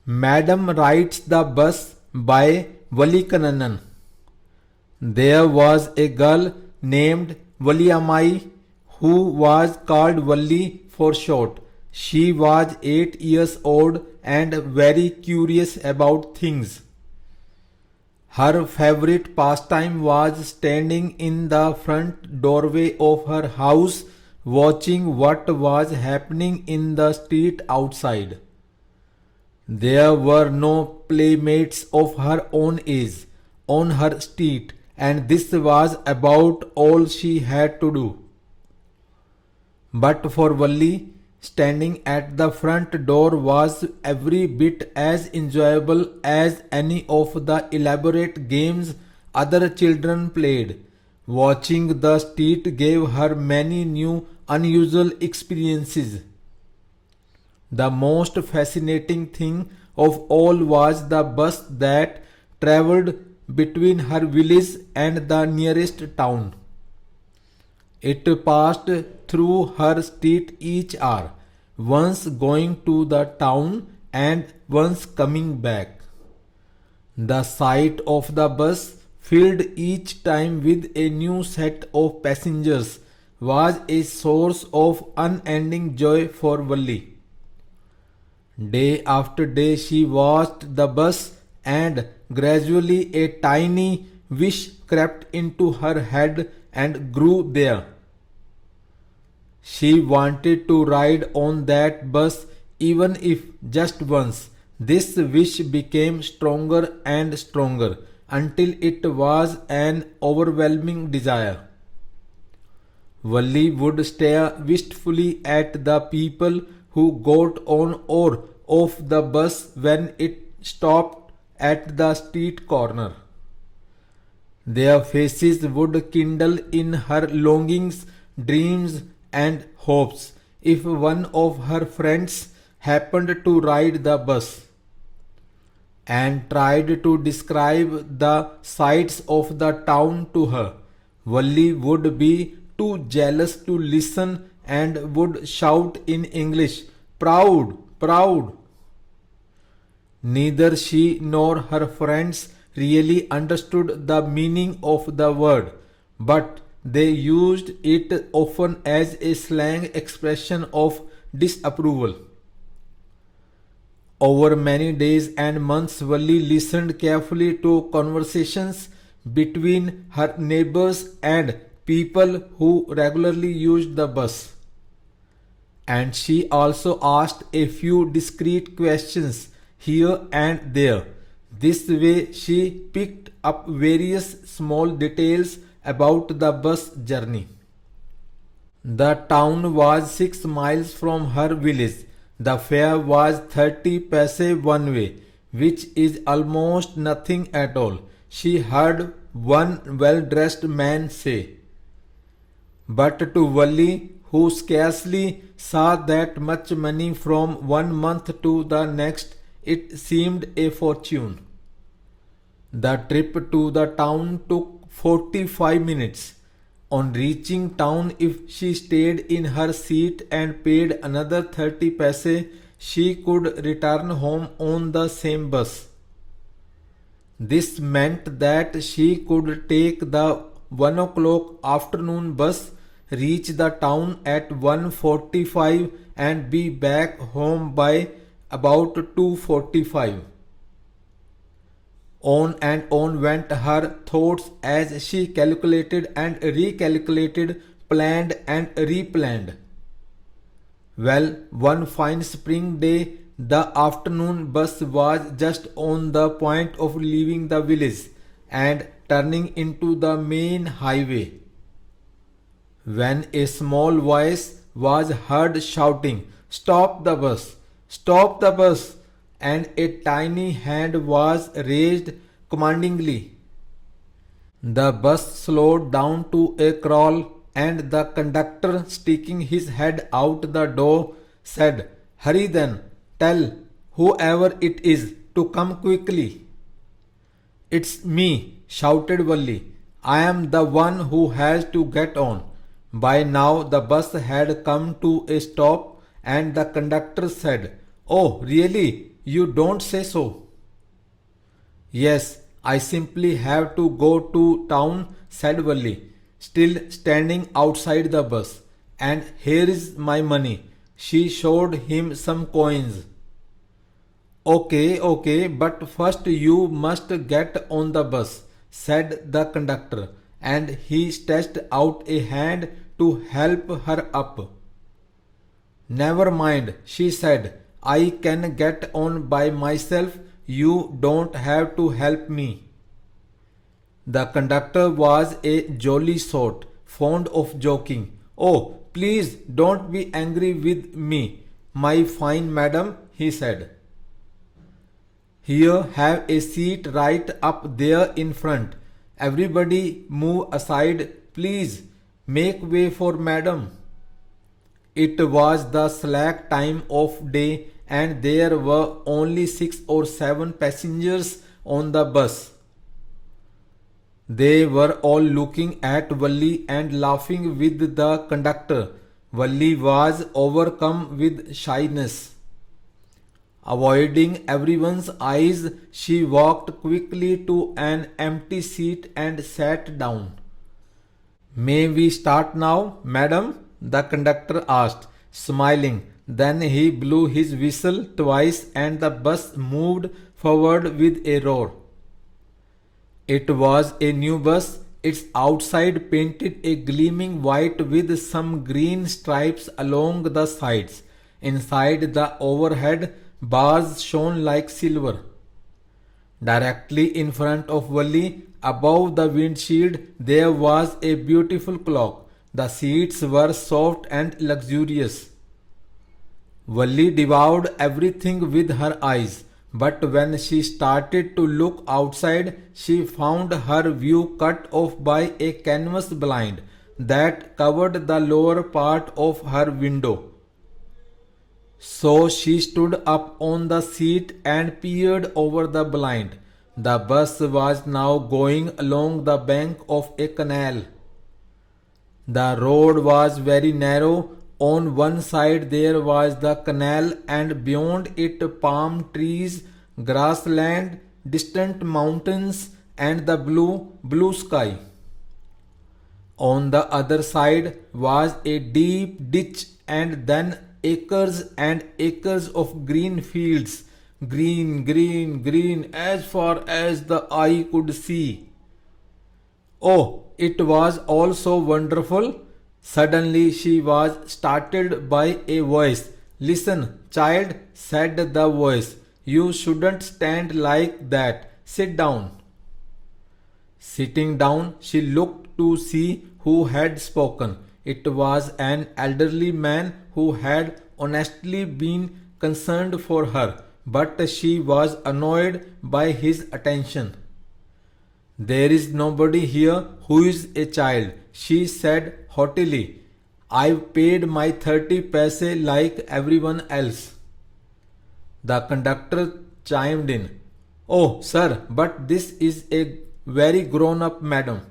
Madam rides the bus by Vallikannan. There was a girl named Valliamai who was called Valli for short. She was 8 years old and very curious about things. Her favorite pastime was standing in the front doorway of her house watching what was happening in the street outside. There were no playmates of her own age on her street, and this was about all she had to do. But for Valli, standing at the front door was every bit as enjoyable as any of the elaborate games other children played. Watching the street gave her many new, unusual experiences. The most fascinating thing of all was the bus that travelled between her village and the nearest town. It passed through her street each hour, once going to the town and once coming back. The sight of the bus, filled each time with a new set of passengers, was a source of unending joy for Valli. Day after day she watched the bus, and gradually a tiny wish crept into her head and grew there. She wanted to ride on that bus even if just once. This wish became stronger and stronger until it was an overwhelming desire. Valli would stare wistfully at the people who got on or off the bus when it stopped at the street corner. Their faces would kindle in her longings, dreams, and hopes if one of her friends happened to ride the bus and tried to describe the sights of the town to her. Valli would be too jealous to listen and would shout in English, "Proud, proud." Neither she nor her friends really understood the meaning of the word, but they used it often as a slang expression of disapproval. Over many days and months, Valli listened carefully to conversations between her neighbors and people who regularly used the bus. And she also asked a few discreet questions here and there. This way she picked up various small details about the bus journey. The town was 6 miles from her village. The fare was 30 paise one way, which is almost nothing at all, she heard one well-dressed man say. But to Valli, who scarcely saw that much money from one month to the next, it seemed a fortune. The trip to the town took 45 minutes. On reaching town, if she stayed in her seat and paid another 30 paise, she could return home on the same bus. This meant that she could take the 1 o'clock afternoon bus, reach the town at 1:45 and be back home by about 2:45. On and on went her thoughts as she calculated and recalculated, planned and replanned. Well, one fine spring day, the afternoon bus was just on the point of leaving the village and turning into the main highway, when a small voice was heard shouting, "Stop the bus! Stop the bus!" and a tiny hand was raised commandingly. The bus slowed down to a crawl, and the conductor, sticking his head out the door, said, "Hurry then, tell whoever it is to come quickly." "It's me," shouted Valli. "I am the one who has to get on." By now the bus had come to a stop, and the conductor said, "Oh, really? you don't say so. Yes, I simply have to go to town, said Valli, still standing outside the bus. And here is my money. She showed him some coins. Okay, but first you must get on the bus, said the conductor, and he stretched out a hand to help her up. Never mind, she said. I can get on by myself. You don't have to help me. The conductor was a jolly sort, fond of joking. Oh, please don't be angry with me, my fine madam, he said. Here, have a seat right up there in front. Everybody move aside, please. Make way for madam. It was the slack time of day and there were only 6 or 7 passengers on the bus. They were all looking at Valli and laughing with the conductor. Valli was overcome with shyness. Avoiding everyone's eyes, she walked quickly to an empty seat and sat down. May we start now, madam? The conductor asked, smiling. Then he blew his whistle twice and the bus moved forward with a roar. It was a new bus, its outside painted a gleaming white with some green stripes along the sides. Inside, the overhead bars shone like silver. Directly in front of Valli, above the windshield, there was a beautiful clock. The seats were soft and luxurious. Valli devoured everything with her eyes, but when she started to look outside, she found her view cut off by a canvas blind that covered the lower part of her window. So she stood up on the seat and peered over the blind. The bus was now going along the bank of a canal. The road was very narrow. On one side there was the canal and beyond it palm trees, grassland, distant mountains and the blue sky. On the other side was a deep ditch and then acres and acres of green fields, green as far as the eye could see. Oh, it was all so wonderful. Suddenly she was startled by a voice. Listen, child, said the voice. You shouldn't stand like that. Sit down. Sitting down, she looked to see who had spoken. It was an elderly man who had honestly been concerned for her, but she was annoyed by his attention. There is nobody here who is a child, she said haughtily. I've paid my 30 paise like everyone else. The conductor chimed in. Oh, sir, but this is a very grown-up madam.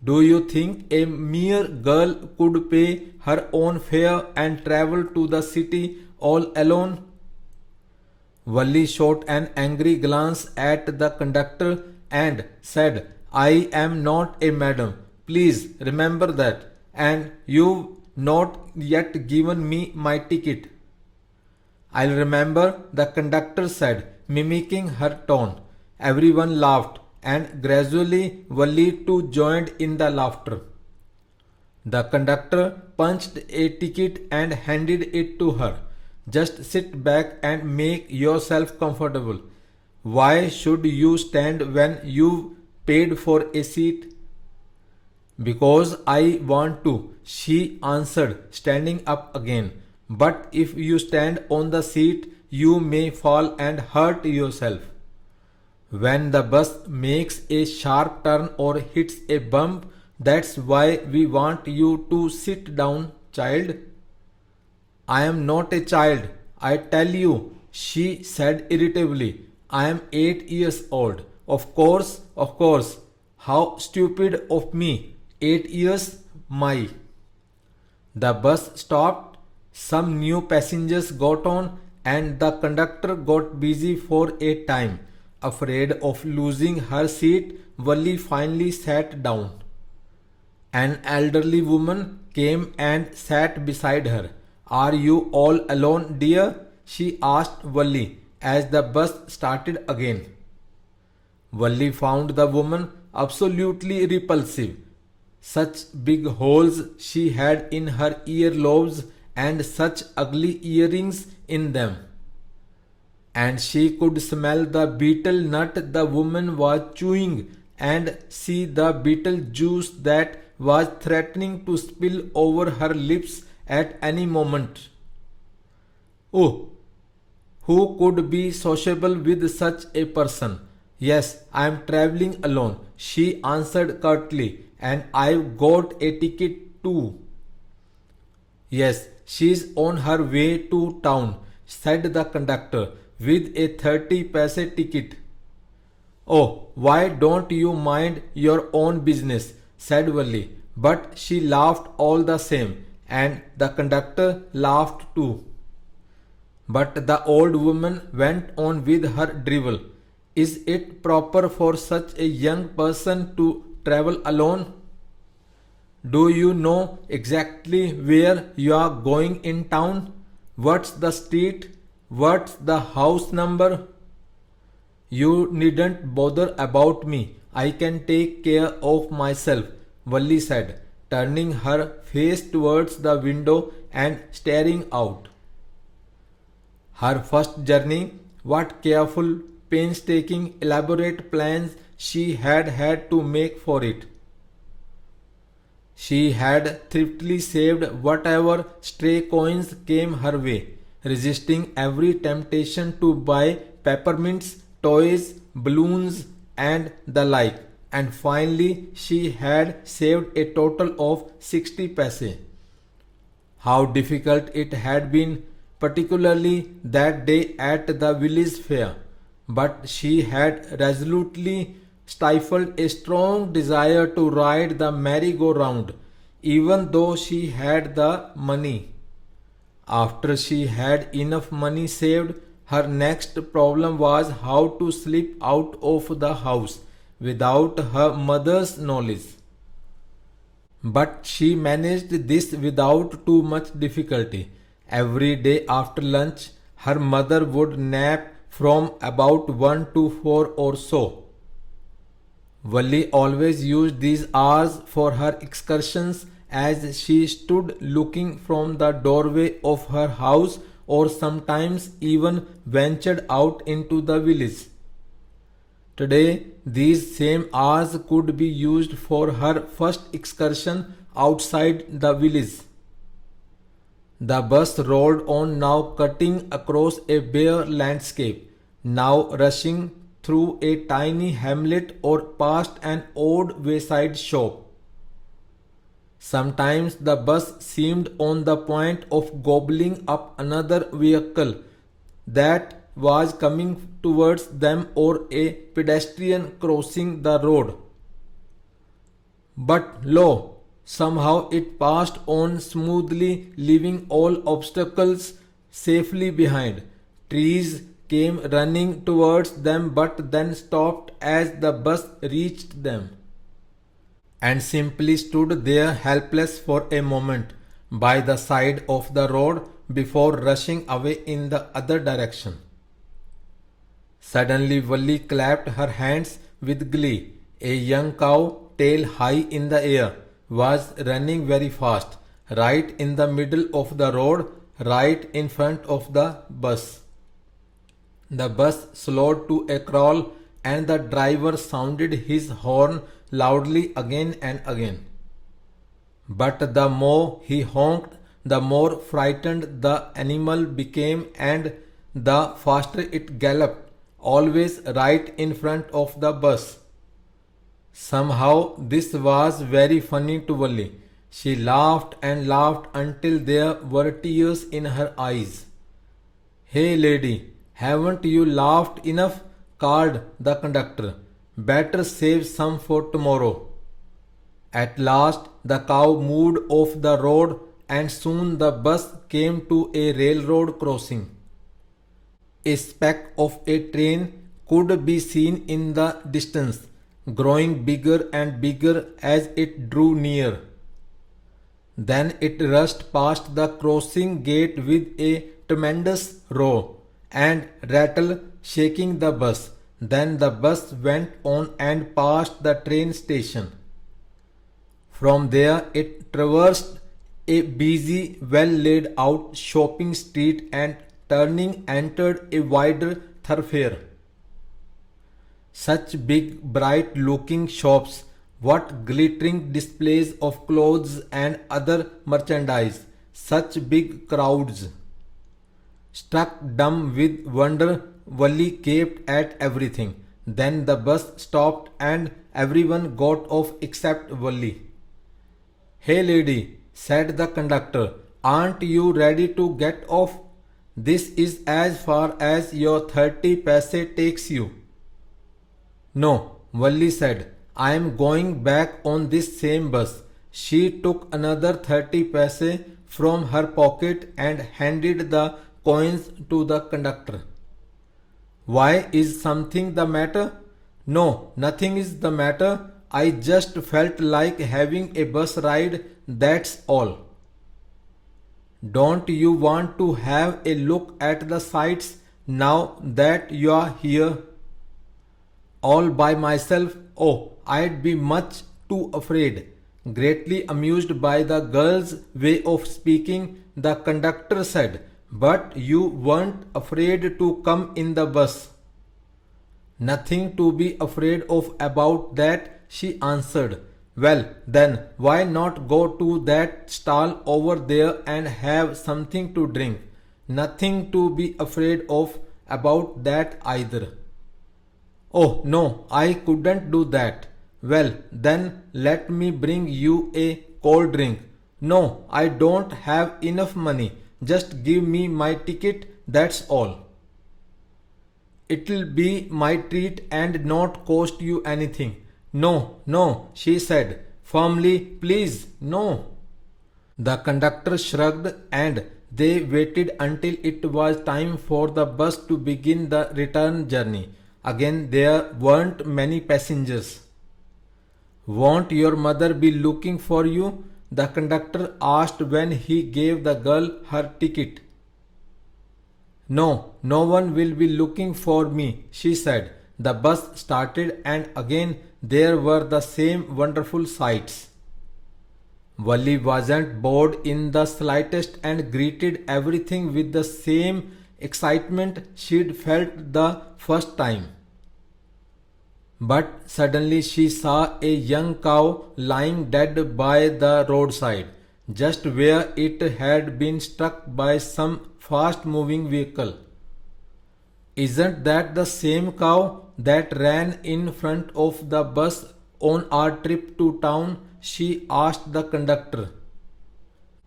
Do you think a mere girl could pay her own fare and travel to the city all alone? Valli shot an angry glance at the conductor and said, I am not a madam. Please remember that. And you've not yet given me my ticket. I'll remember, the conductor said, mimicking her tone. Everyone laughed, and gradually Valli too joined in the laughter. The conductor punched a ticket and handed it to her. Just sit back and make yourself comfortable. Why should you stand when you've paid for a seat? Because I want to, she answered, standing up again. But if you stand on the seat, you may fall and hurt yourself. When the bus makes a sharp turn or hits a bump, that's why we want you to sit down, child. I am not a child, I tell you, she said irritably. I am 8 years old. Of course. How stupid of me. 8 years, The bus stopped. Some new passengers got on and the conductor got busy for a time. Afraid of losing her seat, Valli finally sat down. An elderly woman came and sat beside her. Are you all alone, dear? She asked Valli as the bus started again. Valli found the woman absolutely repulsive. Such big holes she had in her earlobes and such ugly earrings in them. And she could smell the betel nut the woman was chewing and see the betel juice that was threatening to spill over her lips at any moment. Oh, who could be sociable with such a person? Yes, I am traveling alone, she answered curtly, and I've got a ticket too. Yes, she's on her way to town, said the conductor, with a 30 paise ticket. Oh, why don't you mind your own business? Said Valli. But she laughed all the same, and the conductor laughed too. But the old woman went on with her drivel. Is it proper for such a young person to travel alone? Do you know exactly where you are going in town? What's the street? What's the house number? You needn't bother about me. I can take care of myself, Valli said, turning her face towards the window and staring out. Her first journey, what careful, painstaking, elaborate plans she had had to make for it. She had thriftily saved whatever stray coins came her way, resisting every temptation to buy peppermints, toys, balloons, and the like, and finally she had saved a total of 60 paise. How difficult it had been, particularly that day at the village fair, but she had resolutely stifled a strong desire to ride the merry-go-round, even though she had the money. After she had enough money saved, her next problem was how to slip out of the house without her mother's knowledge. But she managed this without too much difficulty. Every day after lunch, her mother would nap from about 1 to 4 or so. Valli always used these hours for her excursions as she stood looking from the doorway of her house or sometimes even ventured out into the village. Today, these same hours could be used for her first excursion outside the village. The bus rolled on, now cutting across a bare landscape, now rushing through a tiny hamlet or past an odd wayside shop. Sometimes the bus seemed on the point of gobbling up another vehicle that was coming towards them or a pedestrian crossing the road. But lo, somehow it passed on smoothly, leaving all obstacles safely behind. Trees came running towards them but then stopped as the bus reached them, and simply stood there helpless for a moment by the side of the road before rushing away in the other direction. Suddenly Valli clapped her hands with glee. A young cow, tail high in the air, was running very fast, right in the middle of the road, right in front of the bus. The bus slowed to a crawl and the driver sounded his horn loudly again and again. But the more he honked, the more frightened the animal became and the faster it galloped, always right in front of the bus. Somehow this was very funny to Valli. She laughed and laughed until there were tears in her eyes. Hey lady, haven't you laughed enough? Called the conductor. Better save some for tomorrow. At last the cow moved off the road and soon the bus came to a railroad crossing. A speck of a train could be seen in the distance, growing bigger and bigger as it drew near. Then it rushed past the crossing gate with a tremendous roar and rattle, shaking the bus. Then the bus went on and passed the train station. From there, it traversed a busy, well laid out shopping street and turning entered a wider thoroughfare. Such big, bright looking shops, what glittering displays of clothes and other merchandise, such big crowds. Struck dumb with wonder, Wally gaped at everything. Then the bus stopped and everyone got off except Wally. Hey lady, said the conductor, aren't you ready to get off? This is as far as your 30 paise takes you. No, Wally said, I am going back on this same bus. She took another 30 paise from her pocket and handed the coins to the conductor. Why, is something the matter? No, nothing is the matter. I just felt like having a bus ride, that's all. Don't you want to have a look at the sights now that you are here? All by myself? Oh, I'd be much too afraid. Greatly amused by the girl's way of speaking, the conductor said, but you weren't afraid to come in the bus. Nothing to be afraid of about that, she answered. Well, then, why not go to that stall over there and have something to drink? Nothing to be afraid of about that either. Oh, no, I couldn't do that. Well, then, let me bring you a cold drink. No, I don't have enough money. Just give me my ticket, that's all. It'll be my treat and not cost you anything. No, no, she said firmly, please, no. The conductor shrugged and they waited until it was time for the bus to begin the return journey. Again, there weren't many passengers. Won't your mother be looking for you? The conductor asked when he gave the girl her ticket. No, no one will be looking for me, she said. The bus started and again there were the same wonderful sights. Wally wasn't bored in the slightest and greeted everything with the same excitement she'd felt the first time. But suddenly she saw a young cow lying dead by the roadside, just where it had been struck by some fast-moving vehicle. Isn't that the same cow that ran in front of the bus on our trip to town? She asked the conductor.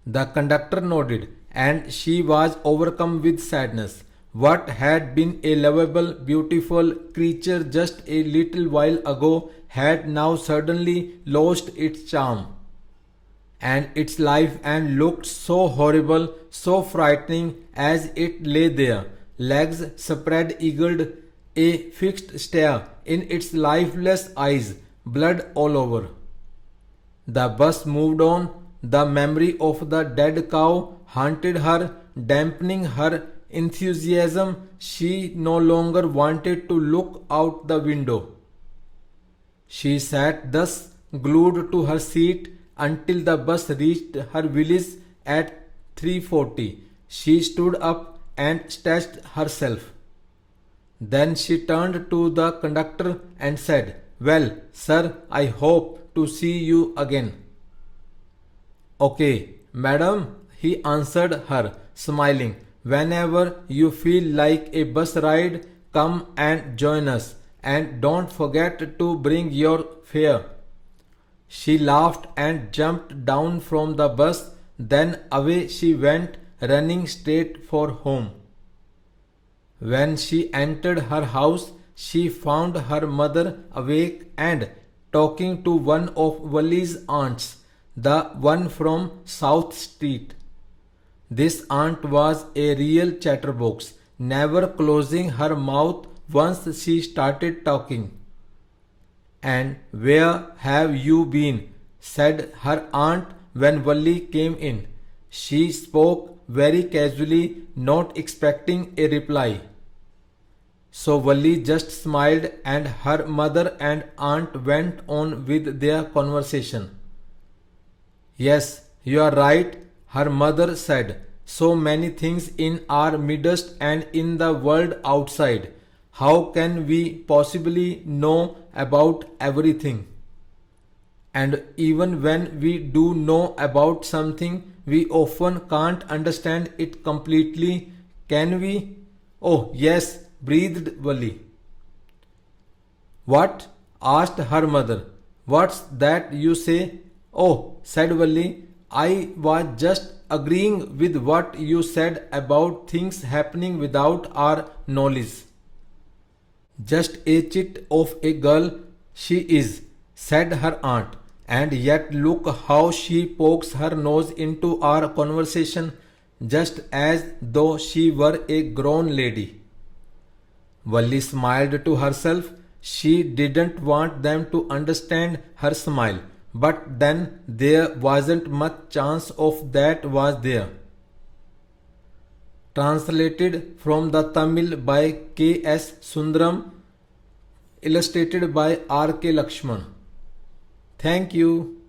The conductor nodded, and she was overcome with sadness. What had been a lovable, beautiful creature just a little while ago had now suddenly lost its charm and its life and looked so horrible, so frightening as it lay there, legs spread-eagled, a fixed stare in its lifeless eyes, blood all over. The bus moved on. The memory of the dead cow haunted her, dampening her enthusiasm. She no longer wanted to look out the window. She sat thus, glued to her seat, until the bus reached her village at 3:40. She stood up and stretched herself. Then she turned to the conductor and said, "Well, sir, I hope to see you again." "Okay, madam," he answered her, smiling. "Whenever you feel like a bus ride, come and join us, and don't forget to bring your fare." She laughed and jumped down from the bus. Then away she went, running straight for home. When she entered her house, she found her mother awake and talking to one of Wally's aunts, the one from South Street. This aunt was a real chatterbox, never closing her mouth once she started talking. And where have you been? Said her aunt when Valli came in. She spoke very casually, not expecting a reply. So Valli just smiled and her mother and aunt went on with their conversation. Yes, you are right, her mother said. So many things in our midst and in the world outside. How can we possibly know about everything? And even when we do know about something, we often can't understand it completely, can we? Oh, yes, breathed Valli. What? Asked her mother. What's that you say? Oh, said Valli, I was just agreeing with what you said about things happening without our knowledge. Just a chit of a girl she is, said her aunt, and yet look how she pokes her nose into our conversation just as though she were a grown lady. Valli smiled to herself. She didn't want them to understand her smile, but then there wasn't much chance of that, was there? Translated from the Tamil by K. S. Sundaram, illustrated by R. K. Lakshman. Thank you.